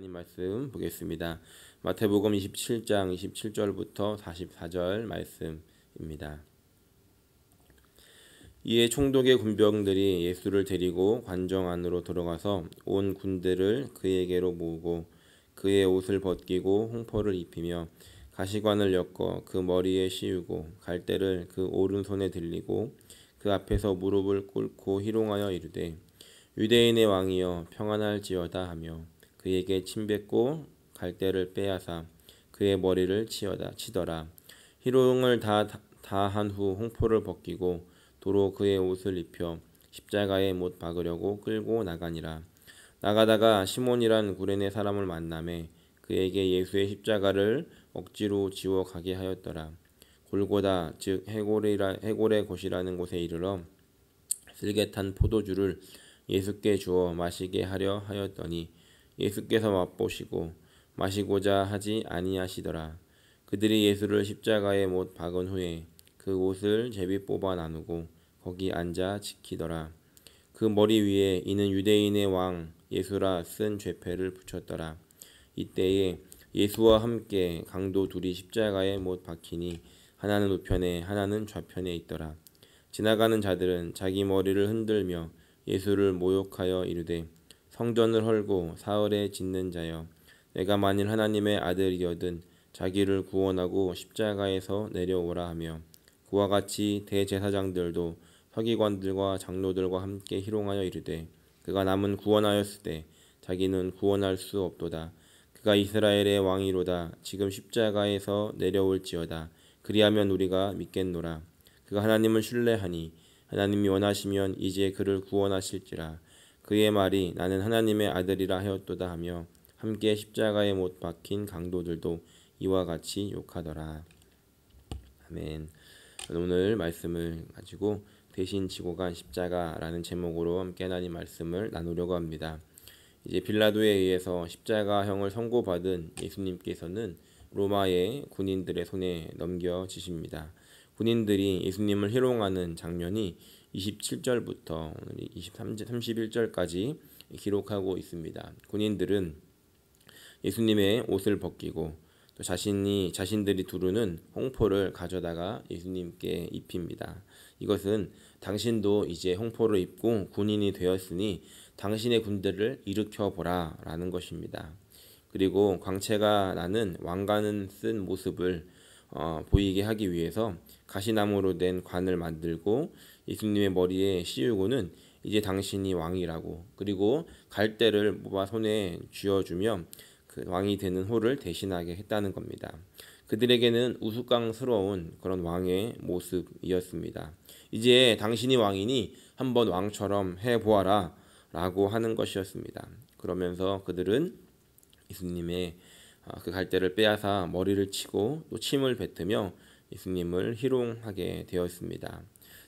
하나님 말씀 보겠습니다. 마태복음 27장 27절부터 44절 말씀입니다. 이에 총독의 군병들이 예수를 데리고 관정 안으로 들어가서 온 군대를 그에게로 모으고 그의 옷을 벗기고 홍포를 입히며 가시관을 엮어 그 머리에 씌우고 갈대를 그 오른손에 들리고 그 앞에서 무릎을 꿇고 희롱하여 이르되 유대인의 왕이여 평안할지어다 하며 그에게 침뱉고 갈대를 빼앗아 그의 머리를 치더라. 희롱을 다 한 후 홍포를 벗기고 도로 그의 옷을 입혀 십자가에 못 박으려고 끌고 나가니라. 나가다가 시몬이란 구레네 사람을 만나매 그에게 예수의 십자가를 억지로 지워 가게 하였더라. 골고다 즉 해골의 곳이라는 곳에 이르러 슬개탄 포도주를 예수께 주어 마시게 하려 하였더니 예수께서 맛보시고 마시고자 하지 아니하시더라. 그들이 예수를 십자가에 못 박은 후에 그 옷을 제비 뽑아 나누고 거기 앉아 지키더라. 그 머리 위에 이는 유대인의 왕 예수라 쓴 죄패를 붙였더라. 이때에 예수와 함께 강도 둘이 십자가에 못 박히니 하나는 우편에 하나는 좌편에 있더라. 지나가는 자들은 자기 머리를 흔들며 예수를 모욕하여 이르되 성전을 헐고 사흘에 짓는 자여 내가 만일 하나님의 아들이거든 자기를 구원하고 십자가에서 내려오라 하며 그와 같이 대제사장들도 서기관들과 장로들과 함께 희롱하여 이르되 그가 남은 구원하였을 때 자기는 구원할 수 없도다. 그가 이스라엘의 왕이로다. 지금 십자가에서 내려올지어다. 그리하면 우리가 믿겠노라. 그가 하나님을 신뢰하니 하나님이 원하시면 이제 그를 구원하실지라. 그의 말이 나는 하나님의 아들이라 하였도다 하며 함께 십자가에 못 박힌 강도들도 이와 같이 욕하더라. 아멘. 오늘 말씀을 가지고 대신 지고 간 십자가라는 제목으로 함께 하나님 말씀을 나누려고 합니다. 이제 빌라도에 의해서 십자가형을 선고받은 예수님께서는 로마의 군인들의 손에 넘겨지십니다. 군인들이 예수님을 희롱하는 장면이 27절부터 31절까지 기록하고 있습니다. 군인들은 예수님의 옷을 벗기고 또 자신들이 두르는 홍포를 가져다가 예수님께 입힙니다. 이것은 당신도 이제 홍포를 입고 군인이 되었으니 당신의 군대를 일으켜보라 라는 것입니다. 그리고 광채가 나는 왕관을 쓴 모습을 보이게 하기 위해서 가시나무로 된 관을 만들고 예수님의 머리에 씌우고는 이제 당신이 왕이라고, 그리고 갈대를 뽑아 손에 쥐어주며 그 왕이 되는 호를 대신하게 했다는 겁니다. 그들에게는 우스꽝스러운 그런 왕의 모습이었습니다. 이제 당신이 왕이니 한번 왕처럼 해보아라 라고 하는 것이었습니다. 그러면서 그들은 예수님의 그 갈대를 빼앗아 머리를 치고 또 침을 뱉으며 예수님을 희롱하게 되었습니다.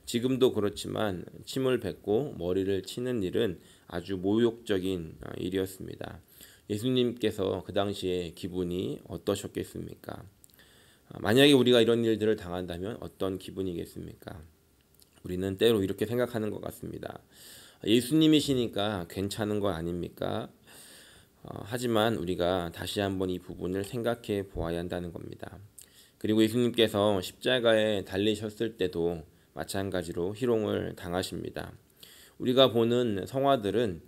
지금도 그렇지만 침을 뱉고 머리를 치는 일은 아주 모욕적인 일이었습니다. 예수님께서 그 당시에 기분이 어떠셨겠습니까? 만약에 우리가 이런 일들을 당한다면 어떤 기분이겠습니까? 우리는 때로 이렇게 생각하는 것 같습니다. 예수님이시니까 괜찮은 거 아닙니까? 하지만 우리가 다시 한번 이 부분을 생각해 보아야 한다는 겁니다. 그리고 예수님께서 십자가에 달리셨을 때도 마찬가지로 희롱을 당하십니다. 우리가 보는 성화들은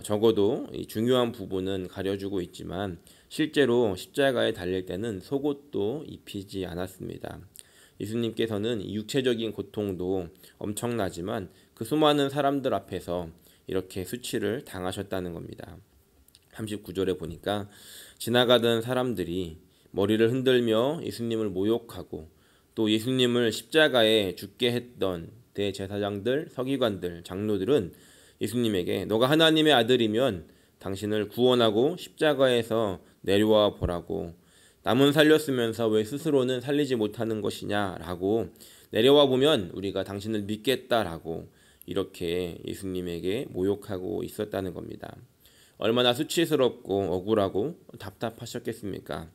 적어도 이 중요한 부분은 가려주고 있지만 실제로 십자가에 달릴 때는 속옷도 입히지 않았습니다. 예수님께서는 육체적인 고통도 엄청나지만 그 수많은 사람들 앞에서 이렇게 수치를 당하셨다는 겁니다. 39절에 보니까 지나가던 사람들이 머리를 흔들며 예수님을 모욕하고 또 예수님을 십자가에 죽게 했던 대제사장들, 서기관들, 장로들은 예수님에게 너가 하나님의 아들이면 당신을 구원하고 십자가에서 내려와 보라고, 남은 살렸으면서 왜 스스로는 살리지 못하는 것이냐라고, 내려와 보면 우리가 당신을 믿겠다라고 이렇게 예수님에게 모욕하고 있었다는 겁니다. 얼마나 수치스럽고 억울하고 답답하셨겠습니까?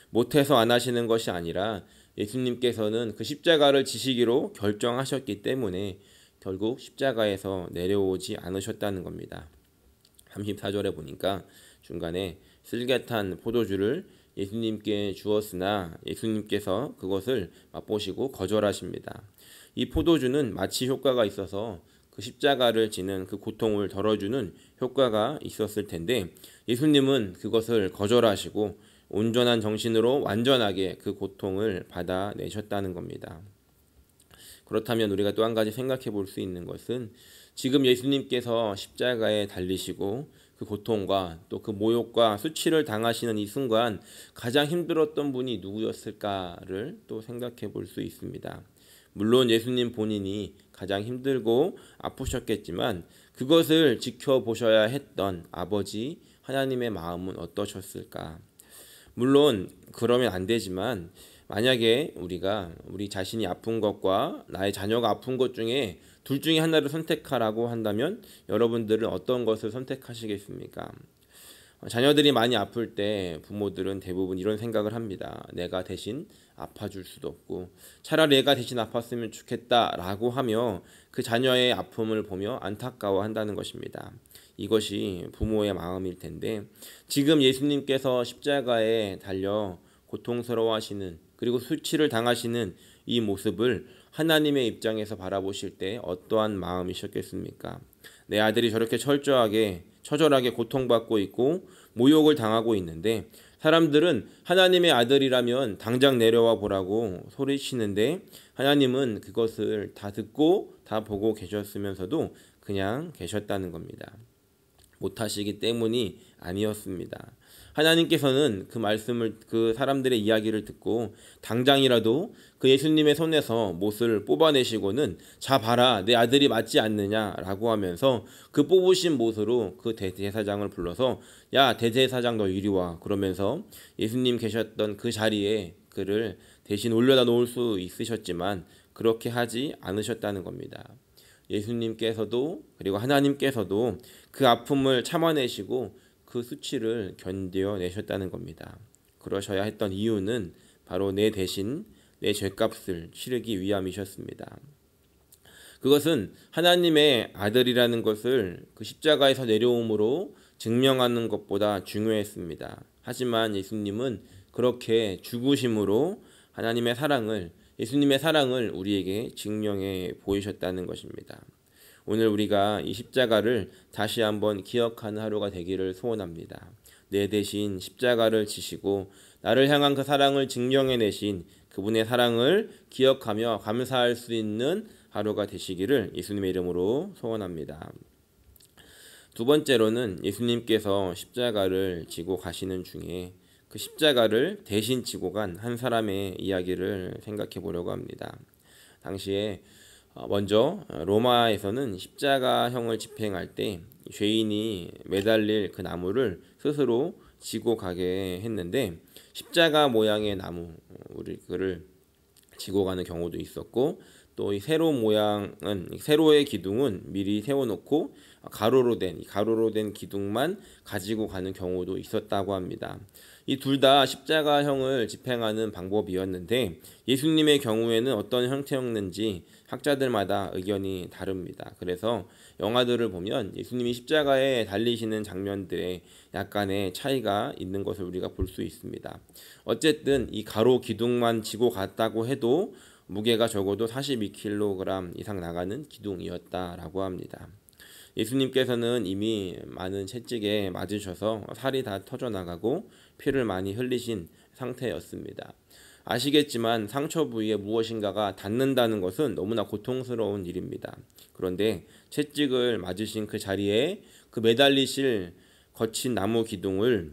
못해서 안 하시는 것이 아니라 예수님께서는 그 십자가를 지시기로 결정하셨기 때문에 결국 십자가에서 내려오지 않으셨다는 겁니다. 34절에 보니까 중간에 쓸개탄 포도주를 예수님께 주었으나 예수님께서 그것을 맛보시고 거절하십니다. 이 포도주는 마치 효과가 있어서 그 십자가를 지는 그 고통을 덜어주는 효과가 있었을 텐데 예수님은 그것을 거절하시고 온전한 정신으로 완전하게 그 고통을 받아내셨다는 겁니다. 그렇다면 우리가 또 한 가지 생각해 볼 수 있는 것은 지금 예수님께서 십자가에 달리시고 그 고통과 또 그 모욕과 수치를 당하시는 이 순간 가장 힘들었던 분이 누구였을까를 또 생각해 볼 수 있습니다. 물론 예수님 본인이 가장 힘들고 아프셨겠지만 그것을 지켜보셔야 했던 아버지 하나님의 마음은 어떠셨을까? 물론 그러면 안 되지만 만약에 우리가 우리 자신이 아픈 것과 나의 자녀가 아픈 것 중에 둘 중에 하나를 선택하라고 한다면 여러분들은 어떤 것을 선택하시겠습니까? 자녀들이 많이 아플 때 부모들은 대부분 이런 생각을 합니다. 내가 대신 아파줄 수도 없고 차라리 내가 대신 아팠으면 좋겠다라고 하며 그 자녀의 아픔을 보며 안타까워한다는 것입니다. 이것이 부모의 마음일 텐데 지금 예수님께서 십자가에 달려 고통스러워하시는 그리고 수치를 당하시는 이 모습을 하나님의 입장에서 바라보실 때 어떠한 마음이셨겠습니까? 내 아들이 저렇게 처절하게 고통받고 있고 모욕을 당하고 있는데 사람들은 하나님의 아들이라면 당장 내려와 보라고 소리치는데 하나님은 그것을 다 듣고 다 보고 계셨으면서도 그냥 계셨다는 겁니다. 못하시기 때문이 아니었습니다. 하나님께서는 그 말씀을 그 사람들의 이야기를 듣고 당장이라도 그 예수님의 손에서 못을 뽑아내시고는 자 봐라 내 아들이 맞지 않느냐라고 하면서 그 뽑으신 못으로 그 대제사장을 불러서 야 대제사장 너 이리 와 그러면서 예수님 계셨던 그 자리에 그를 대신 올려다 놓을 수 있으셨지만 그렇게 하지 않으셨다는 겁니다. 예수님께서도 그리고 하나님께서도 그 아픔을 참아내시고 그 수치를 견뎌내셨다는 겁니다. 그러셔야 했던 이유는 바로 내 대신 내 죄값을 치르기 위함이셨습니다. 그것은 하나님의 아들이라는 것을 그 십자가에서 내려옴으로 증명하는 것보다 중요했습니다. 하지만 예수님은 그렇게 죽으심으로 예수님의 사랑을 우리에게 증명해 보이셨다는 것입니다. 오늘 우리가 이 십자가를 다시 한번 기억하는 하루가 되기를 소원합니다. 내 대신 십자가를 지시고 나를 향한 그 사랑을 증명해내신 그분의 사랑을 기억하며 감사할 수 있는 하루가 되시기를 예수님의 이름으로 소원합니다. 두 번째로는 예수님께서 십자가를 지고 가시는 중에 그 십자가를 대신 지고 간 한 사람의 이야기를 생각해 보려고 합니다. 당시에 먼저 로마에서는 십자가형을 집행할 때 죄인이 매달릴 그 나무를 스스로 지고 가게 했는데 십자가 모양의 나무 그를 지고 가는 경우도 있었고 또 이 세로의 기둥은 미리 세워놓고 가로로 된 기둥만 가지고 가는 경우도 있었다고 합니다. 이 둘 다 십자가형을 집행하는 방법이었는데 예수님의 경우에는 어떤 형태였는지 학자들마다 의견이 다릅니다. 그래서 영화들을 보면 예수님이 십자가에 달리시는 장면들에 약간의 차이가 있는 것을 우리가 볼 수 있습니다. 어쨌든 이 가로 기둥만 지고 갔다고 해도 무게가 적어도 42kg 이상 나가는 기둥이었다라고 합니다. 예수님께서는 이미 많은 채찍에 맞으셔서 살이 다 터져나가고 피를 많이 흘리신 상태였습니다. 아시겠지만 상처 부위에 무엇인가가 닿는다는 것은 너무나 고통스러운 일입니다. 그런데 채찍을 맞으신 그 자리에 그 매달리실 거친 나무 기둥을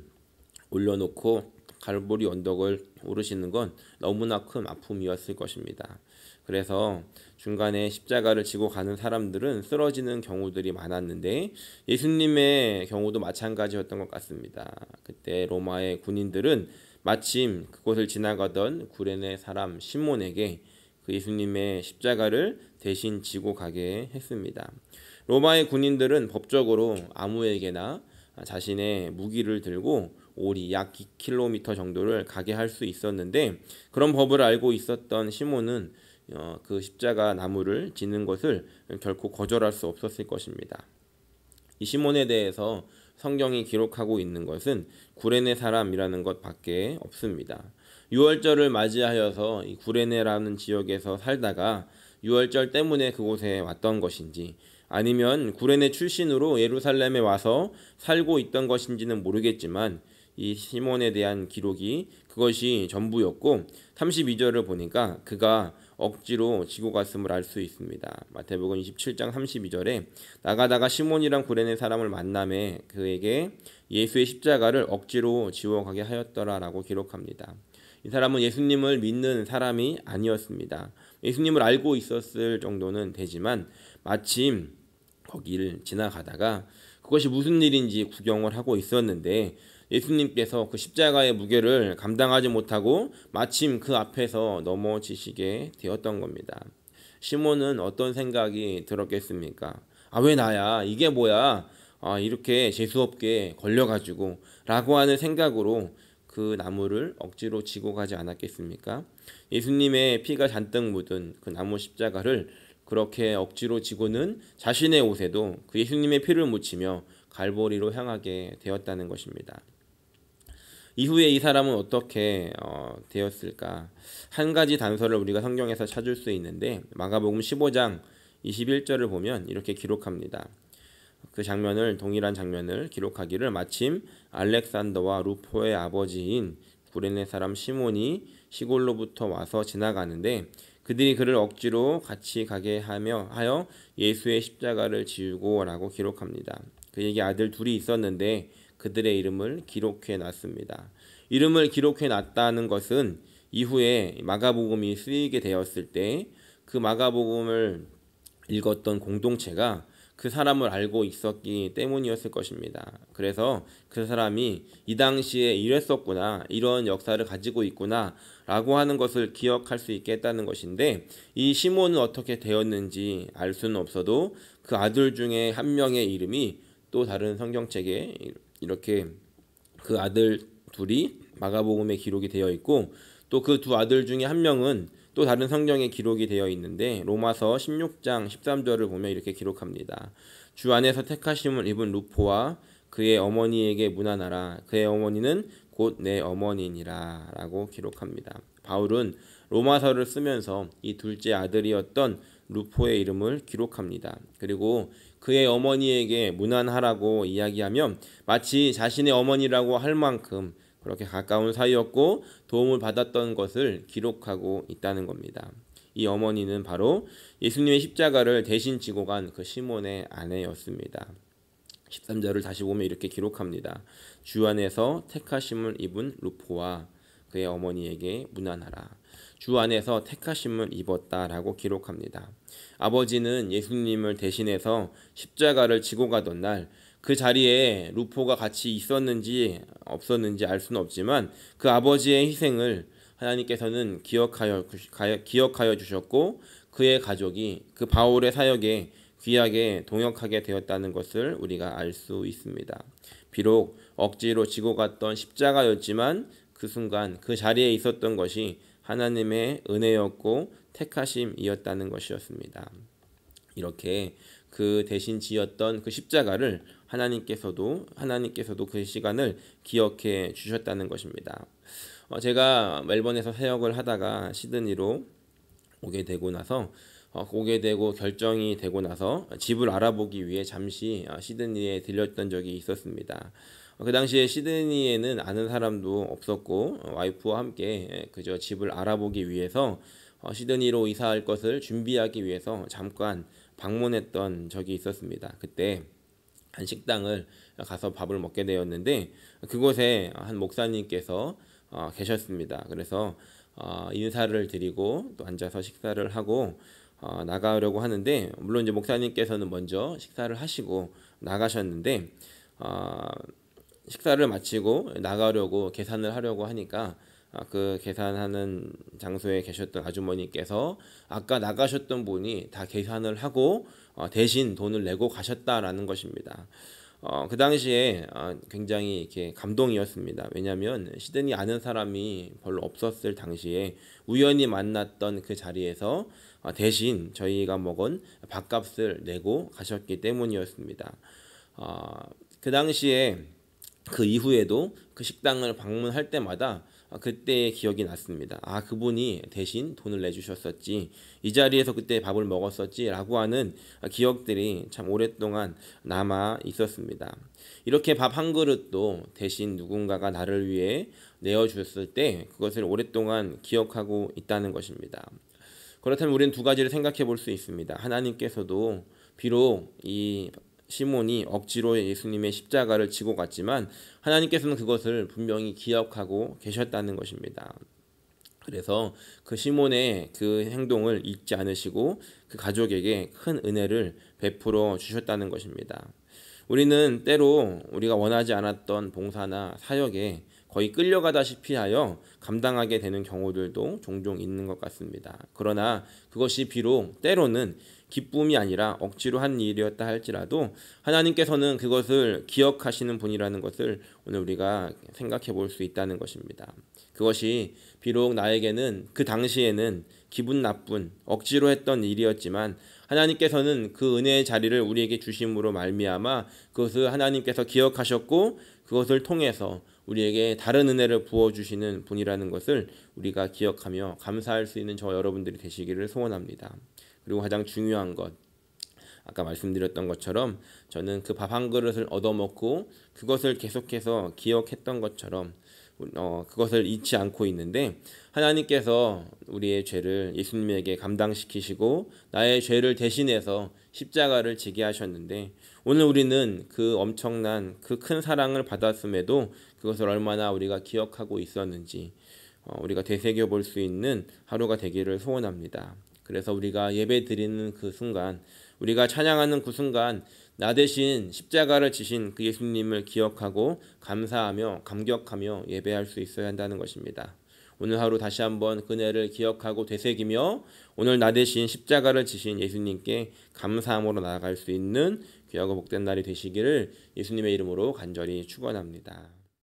올려놓고 갈보리 언덕을 오르시는 건 너무나 큰 아픔이었을 것입니다. 그래서 중간에 십자가를 지고 가는 사람들은 쓰러지는 경우들이 많았는데 예수님의 경우도 마찬가지였던 것 같습니다. 그때 로마의 군인들은 마침 그곳을 지나가던 구레네 사람 시몬에게 그 예수님의 십자가를 대신 지고 가게 했습니다. 로마의 군인들은 법적으로 아무에게나 자신의 무기를 들고 오리 약 2km 정도를 가게 할 수 있었는데 그런 법을 알고 있었던 시몬은 그 십자가 나무를 지는 것을 결코 거절할 수 없었을 것입니다. 이 시몬에 대해서 성경이 기록하고 있는 것은 구레네 사람이라는 것밖에 없습니다. 유월절을 맞이하여서 이 구레네라는 지역에서 살다가 유월절 때문에 그곳에 왔던 것인지, 아니면 구레네 출신으로 예루살렘에 와서 살고 있던 것인지는 모르겠지만 이 시몬에 대한 기록이 그것이 전부였고, 32절을 보니까 그가 억지로 지고 갔음을 알 수 있습니다. 마태복음 27장 32절에 나가다가 시몬이란 구레네 사람을 만남에 그에게 예수의 십자가를 억지로 지워 가게 하였더라라고 기록합니다. 이 사람은 예수님을 믿는 사람이 아니었습니다. 예수님을 알고 있었을 정도는 되지만 마침 거기를 지나가다가 그것이 무슨 일인지 구경을 하고 있었는데 예수님께서 그 십자가의 무게를 감당하지 못하고 마침 그 앞에서 넘어지시게 되었던 겁니다. 시몬은 어떤 생각이 들었겠습니까? 왜 나야? 이게 뭐야? 이렇게 재수없게 걸려가지고 라고 하는 생각으로 그 나무를 억지로 지고 가지 않았겠습니까? 예수님의 피가 잔뜩 묻은 그 나무 십자가를 그렇게 억지로 지고는 자신의 옷에도 그 예수님의 피를 묻히며 갈보리로 향하게 되었다는 것입니다. 이후에 이 사람은 어떻게 되었을까? 한 가지 단서를 우리가 성경에서 찾을 수 있는데 마가복음 15장 21절을 보면 이렇게 기록합니다. 그 장면을, 동일한 장면을 기록하기를 마침 알렉산더와 루포의 아버지인 구레네 사람 시몬이 시골로부터 와서 지나가는데 그들이 그를 억지로 같이 가게 하여 예수의 십자가를 지우고라고 기록합니다. 그에게 아들 둘이 있었는데 그들의 이름을 기록해 놨습니다. 이름을 기록해 놨다는 것은 이후에 마가복음이 쓰이게 되었을 때 그 마가복음을 읽었던 공동체가 그 사람을 알고 있었기 때문이었을 것입니다. 그래서 그 사람이 이 당시에 이랬었구나, 이런 역사를 가지고 있구나 라고 하는 것을 기억할 수 있게 했다는 것인데, 이 시몬은 어떻게 되었는지 알 수는 없어도 그 아들 중에 한 명의 이름이 또 다른 성경책에 이렇게 그 아들 둘이 마가복음에 기록이 되어 있고, 또 그 두 아들 중에 한 명은 또 다른 성경에 기록이 되어 있는데 로마서 16장 13절을 보면 이렇게 기록합니다. 주 안에서 택하심을 입은 루포와 그의 어머니에게 문안하라. 그의 어머니는 곧 내 어머니니라 라고 기록합니다. 바울은 로마서를 쓰면서 이 둘째 아들이었던 루포의 이름을 기록합니다. 그리고 그의 어머니에게 문안하라고 이야기하면 마치 자신의 어머니라고 할 만큼 그렇게 가까운 사이였고 도움을 받았던 것을 기록하고 있다는 겁니다. 이 어머니는 바로 예수님의 십자가를 대신 지고 간 그 시몬의 아내였습니다. 13절을 다시 보면 이렇게 기록합니다. 주 안에서 택하심을 입은 루포와 그의 어머니에게 문안하라. 주 안에서 택하심을 입었다라고 기록합니다. 아버지는 예수님을 대신해서 십자가를 지고 가던 날 그 자리에 루포가 같이 있었는지 없었는지 알 수는 없지만 그 아버지의 희생을 하나님께서는 기억하여 주셨고 그의 가족이 그 바울의 사역에 귀하게 동역하게 되었다는 것을 우리가 알 수 있습니다. 비록 억지로 지고 갔던 십자가였지만 그 순간 그 자리에 있었던 것이 하나님의 은혜였고 택하심이었다는 것이었습니다. 이렇게 그 대신 지었던 그 십자가를 하나님께서도 그 시간을 기억해 주셨다는 것입니다. 제가 멜번에서 사역을 하다가 시드니로 오게 되고 결정이 되고 나서 집을 알아보기 위해 잠시 시드니에 들렸던 적이 있었습니다. 그 당시에 시드니에는 아는 사람도 없었고 와이프와 함께 그저 집을 알아보기 위해서 시드니로 이사할 것을 준비하기 위해서 잠깐 방문했던 적이 있었습니다. 그때 한 식당을 가서 밥을 먹게 되었는데 그곳에 한 목사님께서 계셨습니다. 그래서 인사를 드리고 또 앉아서 식사를 하고 나가려고 하는데, 물론 이제 목사님께서는 먼저 식사를 하시고 나가셨는데 식사를 마치고 나가려고 계산을 하려고 하니까 그 계산하는 장소에 계셨던 아주머니께서 아까 나가셨던 분이 다 계산을 하고 대신 돈을 내고 가셨다라는 것입니다. 그 당시에 굉장히 이렇게 감동이었습니다. 왜냐하면 시드니 아는 사람이 별로 없었을 당시에 우연히 만났던 그 자리에서 대신 저희가 먹은 밥값을 내고 가셨기 때문이었습니다. 그 당시에 그 이후에도 그 식당을 방문할 때마다 그때의 기억이 났습니다. 그분이 대신 돈을 내주셨었지, 이 자리에서 그때 밥을 먹었었지 라고 하는 기억들이 참 오랫동안 남아 있었습니다. 이렇게 밥 한 그릇도 대신 누군가가 나를 위해 내어주었을 때 그것을 오랫동안 기억하고 있다는 것입니다. 그렇다면 우리는 두 가지를 생각해 볼 수 있습니다. 하나님께서도 비록 이 시몬이 억지로 예수님의 십자가를 지고 갔지만 하나님께서는 그것을 분명히 기억하고 계셨다는 것입니다. 그래서 그 시몬의 그 행동을 잊지 않으시고 그 가족에게 큰 은혜를 베풀어 주셨다는 것입니다. 우리는 때로 우리가 원하지 않았던 봉사나 사역에 거의 끌려가다시피 하여 감당하게 되는 경우들도 종종 있는 것 같습니다. 그러나 그것이 비록 때로는 기쁨이 아니라 억지로 한 일이었다 할지라도 하나님께서는 그것을 기억하시는 분이라는 것을 오늘 우리가 생각해 볼 수 있다는 것입니다. 그것이 비록 나에게는 그 당시에는 기분 나쁜 억지로 했던 일이었지만 하나님께서는 그 은혜의 자리를 우리에게 주심으로 말미암아 그것을 하나님께서 기억하셨고 그것을 통해서 우리에게 다른 은혜를 부어주시는 분이라는 것을 우리가 기억하며 감사할 수 있는 저 여러분들이 되시기를 소원합니다. 그리고 가장 중요한 것, 아까 말씀드렸던 것처럼 저는 그 밥 한 그릇을 얻어먹고 그것을 계속해서 기억했던 것처럼 그것을 잊지 않고 있는데 하나님께서 우리의 죄를 예수님에게 감당시키시고 나의 죄를 대신해서 십자가를 지게 하셨는데 오늘 우리는 그 엄청난 그 큰 사랑을 받았음에도 그것을 얼마나 우리가 기억하고 있었는지 우리가 되새겨 볼 수 있는 하루가 되기를 소원합니다. 그래서 우리가 예배 드리는 그 순간, 우리가 찬양하는 그 순간 나 대신 십자가를 지신 그 예수님을 기억하고 감사하며 감격하며 예배할 수 있어야 한다는 것입니다. 오늘 하루 다시 한번 그네를 기억하고 되새기며 오늘 나 대신 십자가를 지신 예수님께 감사함으로 나아갈 수 있는 귀하고 복된 날이 되시기를 예수님의 이름으로 간절히 축원합니다.